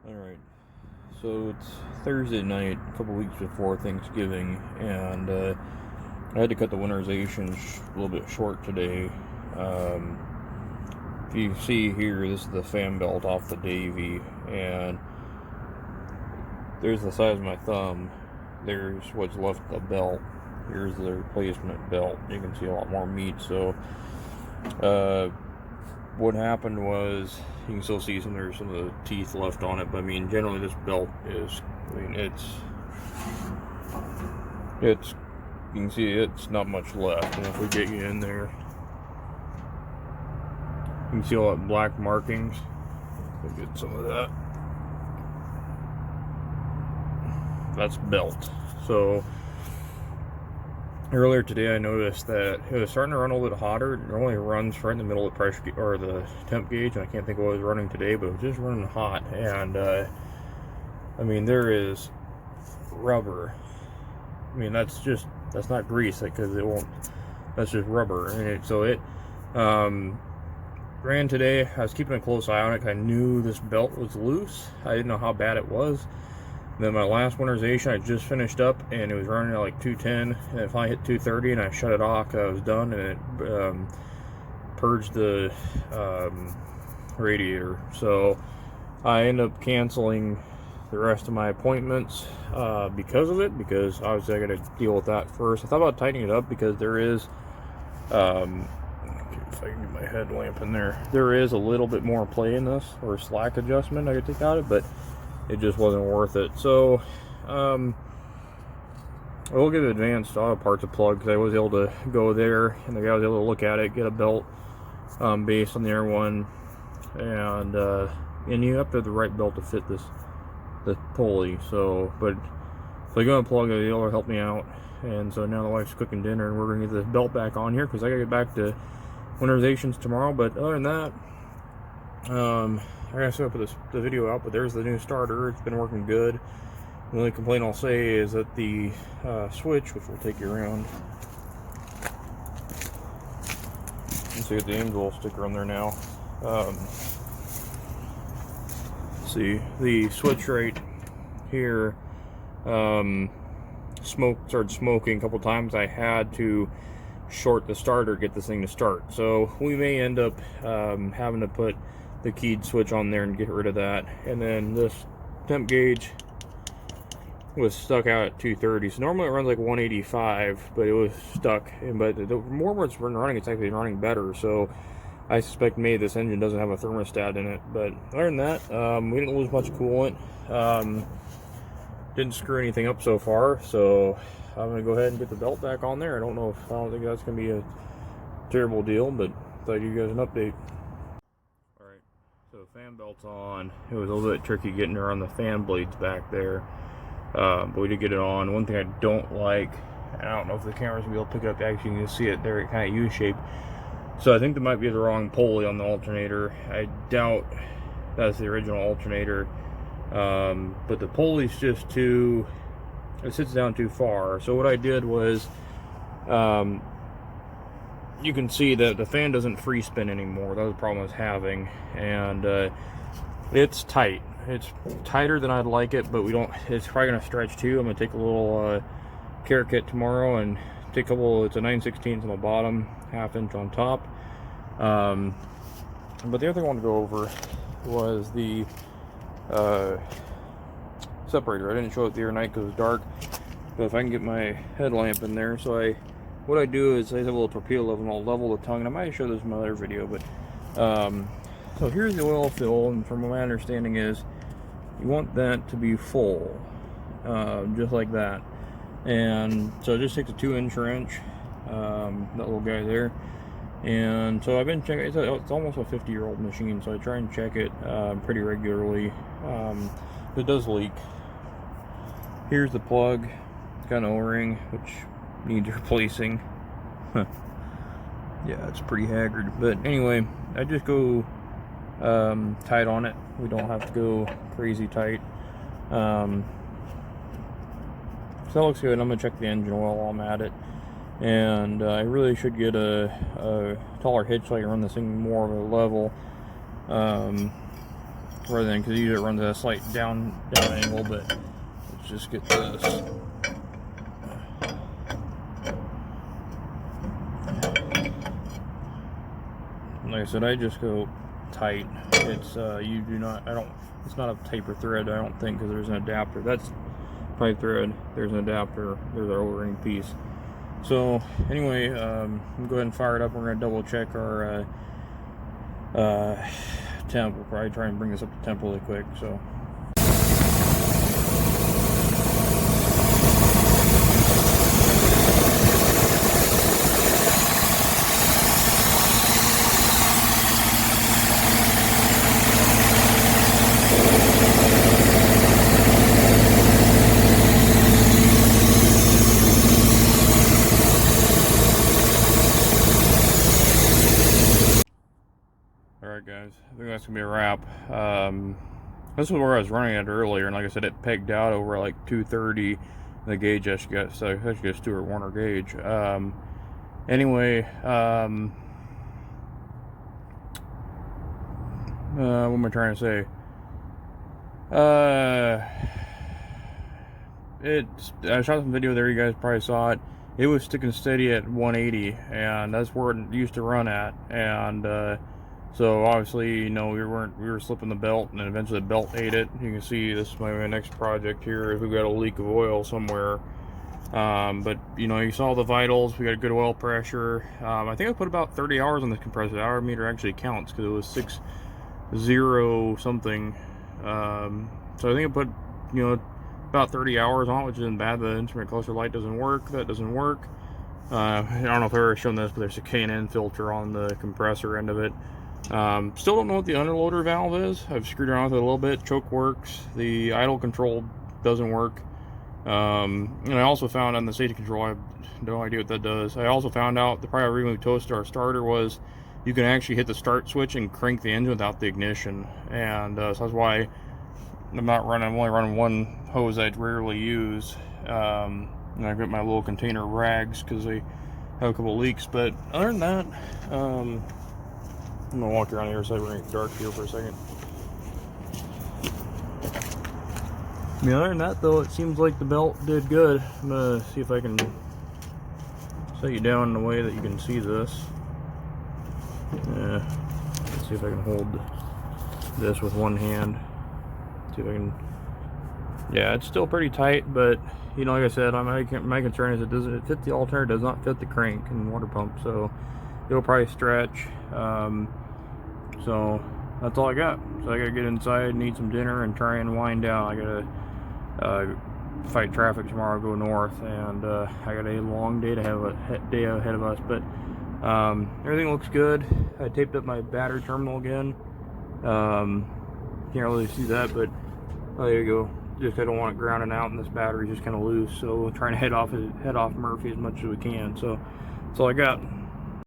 Alright, so it's Thursday night, a couple weeks before Thanksgiving, and I had to cut the winterizations a little bit short today. Um, if you see here, this is the fan belt off the Davey, and there's the size of my thumb. There's what's left of the belt. Here's the replacement belt. You can see a lot more meat, so what happened was you can still see there's some of the teeth left on it, but I mean generally this belt is, it's you can see it's not much left. And if we get you in there, you can see all that black markings. We'll get some of that. That's belt. So earlier today I noticed that it was starting to run a little bit hotter. It normally runs right in the middle of the pressure or the temp gauge, and I can't think of what it was running today, but it was just running hot. And I mean, there is rubber. I mean, that's not grease, because it won't. That's just rubber, and so it ran today. I was keeping a close eye on it. I knew this belt was loose. I didn't know how bad it was. Then my last winterization I just finished up, and it was running at like 210, and if I hit 230 and I shut it off, I was done, and it purged the radiator. So I ended up canceling the rest of my appointments because of it, because obviously I got to deal with that first. I thought about tightening it up because there is, if I can get my headlamp in there is a little bit more play in this, or slack adjustment I could take out of it, but it just wasn't worth it. So I will give advanced auto parts a plug, because I was able to go there and the guy was able to look at it, get a belt based on the air one, and you have to have the right belt to fit the pulley. So, but so I go and plug it, it'll help me out. And so now the wife's cooking dinner, and we're gonna get the belt back on here because I gotta get back to winterizations tomorrow. But other than that, I gotta set up the video out, but there's the new starter. It's been working good. The only complaint I'll say is that the switch, which will take you around, you see the Angel sticker on there now. See the switch right here. Started smoking a couple times. I had to short the starter to get this thing to start. So we may end up having to put the keyed switch on there and get rid of that. And then this temp gauge was stuck out at 230. So normally it runs like 185, but it was stuck. But the more it's running, it's actually running better. So I suspect maybe this engine doesn't have a thermostat in it. But other than that, we didn't lose much coolant. Didn't screw anything up so far. So I'm gonna go ahead and get the belt back on there. I don't think that's gonna be a terrible deal, but thought I'd give you guys an update. Alright, so fan belt's on. It was a little bit tricky getting around the fan blades back there, but we did get it on. One thing I don't like, and I don't know if the camera's gonna be able to pick it up, actually you can see it there, kind of U-shaped. So I think that might be the wrong pulley on the alternator. I doubt that's the original alternator, but the pulley's just too, it sits down too far. So what I did was, you can see that the fan doesn't free spin anymore. That was the problem I was having, and it's tight. It's tighter than I'd like it, but it's probably gonna stretch too. I'm gonna take a little care kit tomorrow and take a couple. It's a 9/16 on the bottom, 1/2 inch on top. But the other thing I wanted to go over was the separator. I didn't show it the other night because it was dark, but if I can get my headlamp in there. So what I do is I have a little torpedo level, and I'll level the tongue, and I might show this in my other video, but so here's the oil fill, and from my understanding is you want that to be full, just like that. And so it just takes a 2-inch wrench, that little guy there. And so I've been checking, it's almost a 50-year-old machine, so I try and check it pretty regularly. It does leak. Here's the plug. It's got an O-ring, which needs replacing. Yeah, it's pretty haggard. But anyway, I just go tight on it. We don't have to go crazy tight. So that looks good. I'm gonna check the engine oil while I'm at it. And I really should get a taller hitch so I can run this thing more of a level. rather than, because usually it runs at a slight down angle, but let's just get this. Like I said, I just go tight. It's you do not, it's not a taper thread, I don't think, because there's an adapter. That's pipe thread, there's an adapter, there's our O-ring piece. So anyway, we'll go ahead and fire it up. We're going to double check our temp. We'll probably try and bring this up to temp really quick. So alright guys, I think that's going to be a wrap. This is where I was running at earlier, and like I said, it pegged out over like 230. The gauge actually got, so it's actually a Stewart Warner gauge. Anyway, what am I trying to say? I shot some video there, you guys probably saw it. It was sticking steady at 180, and that's where it used to run at. And so obviously, you know, we were slipping the belt, and then eventually the belt ate it. You can see this is my next project here. We got a leak of oil somewhere. But you know, you saw the vitals. We got good oil pressure. I think I put about 30 hours on this compressor. The hour meter actually counts because it was 6.0 something. So I think I put, you know, about 30 hours on it, which isn't bad. The instrument cluster light doesn't work. That doesn't work. I don't know if I've ever shown this, but there's a K&N filter on the compressor end of it. Still don't know what the underloader valve is. I've screwed around with it a little bit. Choke works. The idle control doesn't work. And I also found on the safety control, I have no idea what that does. I also found out the primary reason we toasted our starter was you can actually hit the start switch and crank the engine without the ignition. And so that's why I'm only running one hose I rarely use. And I've got my little container of rags because they have a couple leaks. But other than that, I'm gonna walk around here so we're gonna get dark here for a second. I mean, other than that though, it seems like the belt did good. I'm gonna see if I can set you down in a way that you can see this. Yeah, let's see if I can hold this with one hand. See if I can. Yeah, it's still pretty tight, but you know, like I said, my concern is it fit the alternator, does not fit the crank and water pump, so it'll probably stretch. So that's all I got. So I gotta get inside, need some dinner, and try and wind down. I gotta fight traffic tomorrow, go north, and I got a long day ahead of us. But everything looks good. I taped up my battery terminal again. Can't really see that, but oh, there you go. Just I don't want it grounding out, and this battery's just kind of loose. So we're trying to head off Murphy as much as we can. So that's all I got.